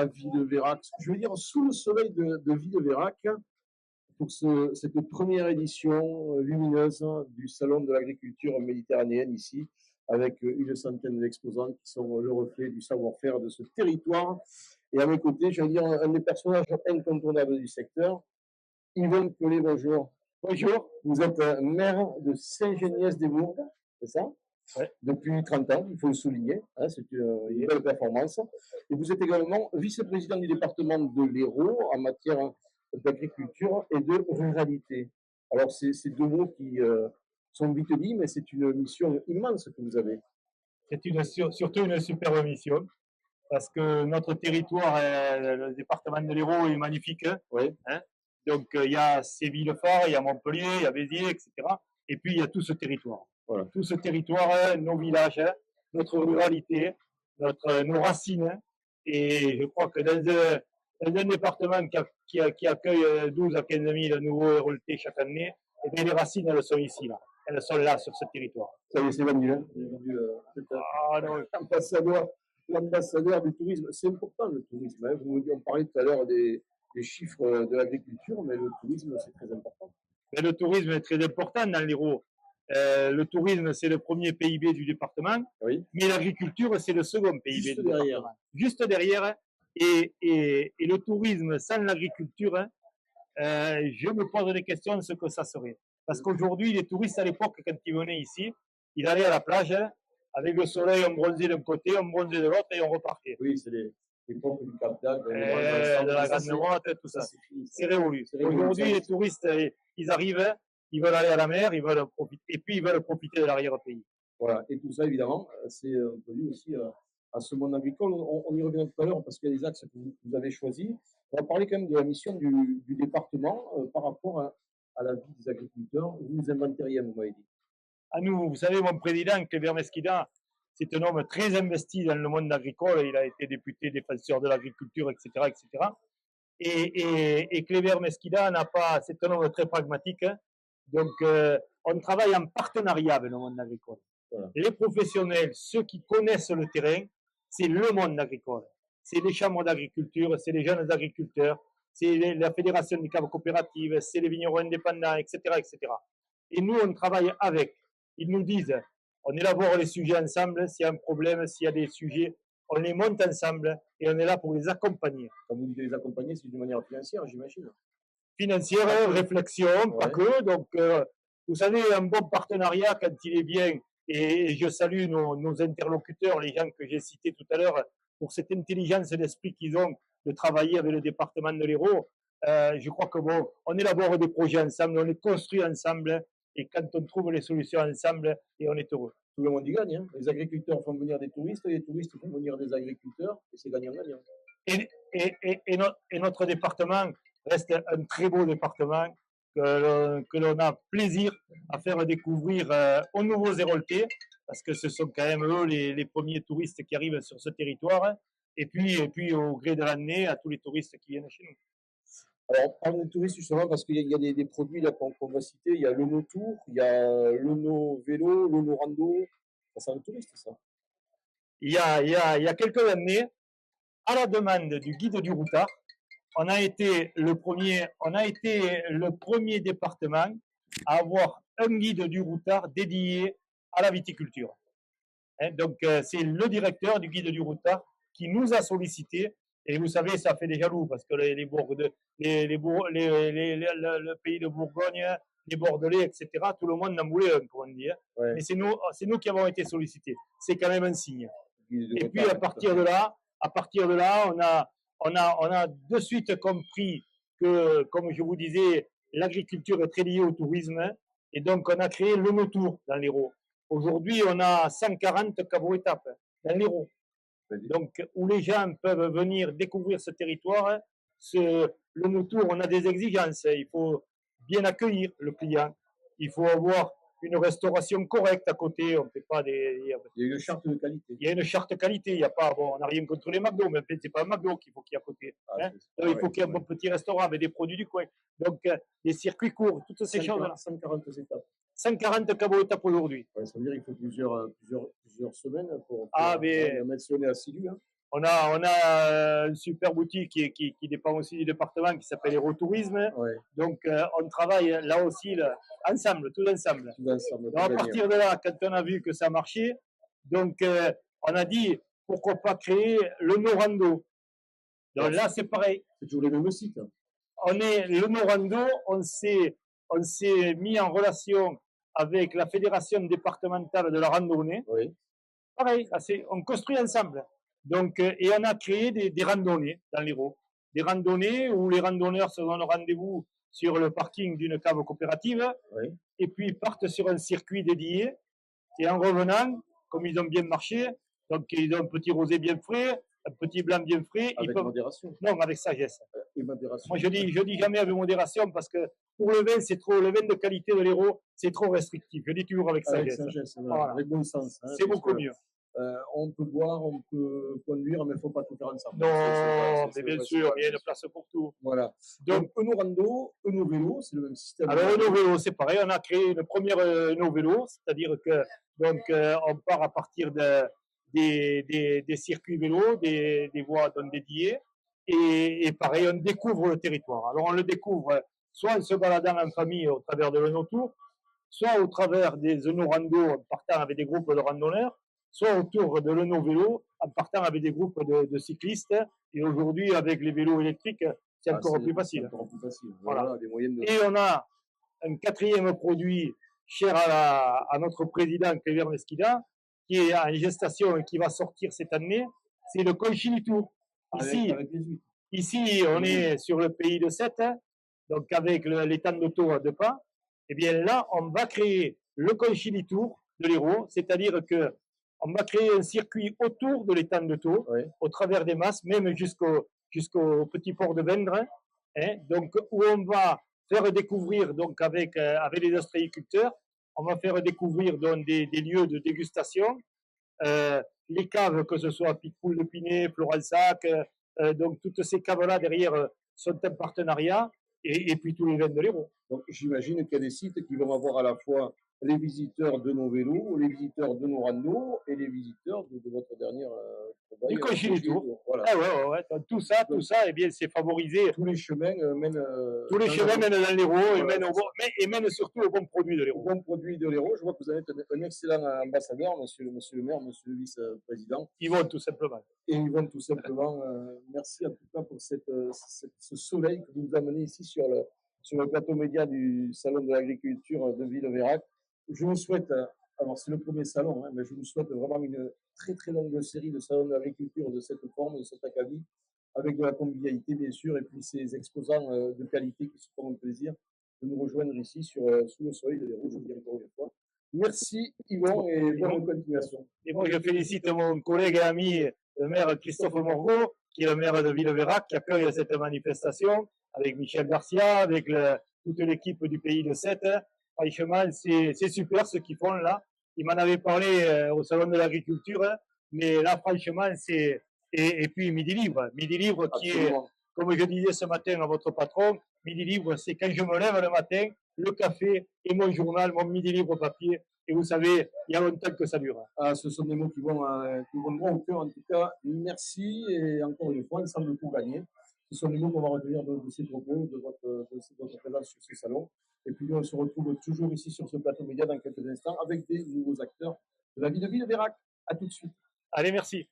à Villeveyrac, je veux dire sous le soleil de Villeveyrac, pour cette première édition lumineuse du Salon de l'agriculture méditerranéenne ici, avec une centaine d'exposants qui sont le reflet du savoir-faire de ce territoire. Et à mes côtés, je veux dire, un des personnages incontournables du secteur, Yvonne Collet, bonjour. Bonjour, vous êtes maire de Saint-Geniès-des-Bourgs, c'est ça? Ouais. Depuis 30 ans, il faut le souligner, hein, c'est une belle performance. Et vous êtes également vice-président du département de l'Hérault en matière d'agriculture et de ruralité. Alors, c'est deux mots qui sont vite dit, mais c'est une mission immense que vous avez. C'est surtout une superbe mission, parce que notre territoire, le département de l'Hérault, est magnifique. Oui. Hein. Donc, il y a ces villes phares, il y a Montpellier, il y a Béziers, etc. Et puis, il y a tout ce territoire. Voilà. Tout ce territoire, nos villages, notre ruralité, nos racines. Et je crois que dans un département qui accueille 12 à 15 000 nouveaux héraultais chaque année, eh bien, les racines, elles sont ici, là. Elles sont là, sur ce territoire. Ça y est, c'est vendu, hein. L'ambassadeur du tourisme. C'est important, le tourisme. Hein. On parlait tout à l'heure des chiffres de l'agriculture, mais le tourisme, c'est très important. Mais le tourisme est très important dans l'Hérault. Le tourisme, c'est le premier PIB du département, oui. Mais l'agriculture, c'est le second PIB Juste du derrière. département. Juste derrière. Et le tourisme sans l'agriculture, je me pose des questions de ce que ça serait. Parce qu'aujourd'hui, les touristes à l'époque, quand ils venaient ici, ils allaient à la plage, avec le soleil, on bronzait d'un côté, on bronzait de l'autre et on repartait. Oui, c'est l'époque du Cap d'Agde, de la Grande Motte, tout ça. C'est révolu. Aujourd'hui, les touristes, ils arrivent, ils veulent aller à la mer, ils veulent profiter, et puis ils veulent profiter de l'arrière-pays. Voilà, et tout ça, évidemment, c'est un peu lié aussi à ce monde agricole. On y revient tout à l'heure parce qu'il y a des axes que vous avez choisis. On va parler quand même de la mission du département par rapport à la vie des agriculteurs. Vous nous inventariez, vous m'avez dit. À nous, vous savez, mon président, Kléber Mesquida, c'est un homme très investi dans le monde agricole. Il a été député défenseur de l'agriculture, etc., etc. Et Kléber Mesquida c'est un homme très pragmatique. Donc, on travaille en partenariat avec le monde agricole. Voilà. Les professionnels, ceux qui connaissent le terrain, c'est le monde agricole. C'est les chambres d'agriculture, c'est les jeunes agriculteurs, c'est la fédération des caves coopératives, c'est les vignerons indépendants, etc., etc. Et nous, on travaille avec. Ils nous disent, on élabore les sujets ensemble, s'il y a un problème, s'il y a des sujets, on les monte ensemble et on est là pour les accompagner. Quand vous dites les accompagner, c'est d'une manière financière, j'imagine. Financière, réflexion, ouais. Pas que. Donc, vous savez, un bon partenariat, quand il est bien, et je salue nos interlocuteurs, les gens que j'ai cités tout à l'heure, pour cette intelligence d'esprit qu'ils ont de travailler avec le département de l'Hérault. Je crois que bon, on élabore des projets ensemble, on les construit ensemble, et quand on trouve les solutions ensemble, et on est heureux. Tout le monde y gagne. Hein. Les agriculteurs font venir des touristes, les touristes font venir des agriculteurs, et c'est gagnant-gagnant. Et notre département reste un très beau département que l'on a plaisir à faire découvrir aux nouveaux Héraultais, parce que ce sont quand même eux les premiers touristes qui arrivent sur ce territoire, et puis au gré de l'année, à tous les touristes qui viennent chez nous. Alors, parlons des touristes justement, parce qu'il y a des produits là qu'on va citer. Il y a l'Ono Tour, il y a l'Ono Vélo, l'Ono Rando. Ça, c'est un touriste, ça. Il y a quelques années, à la demande du guide du routard, on a été le premier département à avoir un guide du routard dédié à la viticulture. Donc, c'est le directeur du guide du routard qui nous a sollicité. Et vous savez, ça fait des jaloux parce que le pays de Bourgogne, les Bordelais, etc., tout le monde en voulait un, comme on dit. Ouais. Mais c'est nous qui avons été sollicités. C'est quand même un signe. Et puis, à partir de là, on a de suite compris que, comme je vous disais, l'agriculture est très liée au tourisme. Et donc, on a créé l'Ono Tour dans l'Hérault. Aujourd'hui, on a 140 caveaux étapes dans l'Hérault. Donc, où les gens peuvent venir découvrir ce territoire. L'Ono Tour, on a des exigences. Il faut bien accueillir le client. Il faut avoir une restauration correcte à côté. On fait pas des. Il y a une charte de qualité. Il y a une charte de qualité. Il y a pas. Bon, on n'a rien contre les McDo, mais c'est pas un McDo qu'il faut qu'il y ait à côté. Il faut qu'il y ait un bon petit restaurant avec des produits du coin. Donc, des circuits courts, toutes ces choses-là. 140 étapes. 140 caveaux étapes aujourd'hui. Ouais, ça veut dire qu'il faut plusieurs semaines pour mettre sur les assidus. Hein. On a une super boutique qui dépend aussi du département qui s'appelle Aérotourisme. Ouais, Donc, on travaille là aussi ensemble, tous ensemble. tout ensemble, Donc, pour à gagner. partir de là, quand on a vu que ça marchait, donc on a dit pourquoi pas créer le Norando. Donc là, c'est pareil. C'est toujours les mêmes sites. Le Norando, on s'est mis en relation avec la fédération départementale de la randonnée. Oui, Pareil, on construit ensemble. Donc, et on a créé des randonnées dans l'Hérault. Des randonnées où les randonneurs se donnent rendez-vous sur le parking d'une cave coopérative oui. et puis partent sur un circuit dédié. Et en revenant, comme ils ont bien marché, donc ils ont un petit rosé bien frais, un petit blanc bien frais. Avec modération. Non, avec sagesse. Et modération. Moi, je dis jamais avec modération parce que pour le vin, le vin de qualité de l'Hérault, c'est trop restrictif. Je dis toujours avec sagesse. Avec sagesse, Voilà. avec bon sens. Hein, c'est beaucoup mieux. On peut boire, on peut conduire, mais il ne faut pas tout faire ensemble. Non, mais bien sûr, il y a une place pour tout. Voilà. Donc, Eunorando, Eunovélo, c'est le même système. Alors, Eunovélo, c'est pareil. On a créé une première Eunovélo, c'est-à-dire que donc on part à partir des circuits vélos, des voies dédiées, et pareil, on découvre le territoire. Alors, on le découvre soit en se baladant en famille au travers de l'Eunotour, soit au travers des Eunorando en partant avec des groupes de randonneurs, soit autour de l'Eunovélo en partant avec des groupes de cyclistes. Et aujourd'hui, avec les vélos électriques, c'est encore plus facile. Encore plus facile. Voilà. Des moyens de... Et on a un quatrième produit cher à notre président Cléber Mesquida, qui est en gestation et qui va sortir cette année, c'est le Conchini Tour. Ici, on est sur le pays de Sète, donc avec l'étang d'auto à 2 pas. Et bien là, on va créer le Conchini Tour de l'Hérault, c'est-à-dire que on va créer un circuit autour de l'étang d'auto, Oui. au travers des masses, même jusqu'au petit port de Vendre, hein, donc où on va faire découvrir, donc avec les ostréiculteurs, on va faire découvrir donc, des lieux de dégustation, les caves, que ce soit Picpoul de Pinet, Florensac, donc toutes ces caves-là derrière sont un partenariat, et puis tous les vins de l'Hérault. Donc j'imagine qu'il y a des sites qui vont avoir à la fois les visiteurs de nos vélos, les visiteurs de nos randos et les visiteurs de votre dernière Du Conchini Tour. Voilà. Ah ouais. Donc, tout ça, eh bien, c'est favorisé. Tous les chemins mènent. Tous les chemins mènent dans l'Hérault et mènent surtout au bon produit de l'Hérault. Bon produit de l'Hérault. Je vois que vous êtes un excellent ambassadeur, monsieur le maire, monsieur le vice-président. Yvonne, tout simplement. Et Yvonne, tout simplement. Merci en tout cas pour ce soleil que vous nous amenez ici sur le plateau média du Salon de l'agriculture de Ville-Vérac. Je vous souhaite, alors c'est le premier salon, hein, mais je vous souhaite vraiment une très très longue série de salons de l'agriculture de cette forme, de cet acabit, avec de la convivialité bien sûr, et puis ces exposants de qualité qui se font un plaisir de nous rejoindre ici sous le soleil de l'Hérault, je vous dis encore une fois. Merci Yvon et bonne continuation. Et moi je félicite mon collègue et ami, le maire Christophe Morgot, qui est le maire de Ville-Vérac, qui accueille cette manifestation, avec Michel Garcia, avec toute l'équipe du pays de Sète. Franchement, c'est super ce qu'ils font là. Ils m'en avaient parlé au Salon de l'Agriculture, mais là, franchement, et puis Midi Libre. Midi Libre qui Absolument. est, comme je disais ce matin à votre patron, Midi Libre, c'est quand je me lève le matin, le café et mon journal, mon Midi Libre papier. Et vous savez, il y a longtemps que ça dure. Ah, ce sont des mots qui vont droit au cœur. En tout cas, merci et encore une fois, ensemble pour gagner. Ce sont des mots qu'on va retenir de ces propos, de votre présence sur ce salon. Et puis, on se retrouve toujours ici sur ce plateau média dans quelques instants avec des nouveaux acteurs de la vie de Ville-Vérac. À tout de suite. Allez, merci.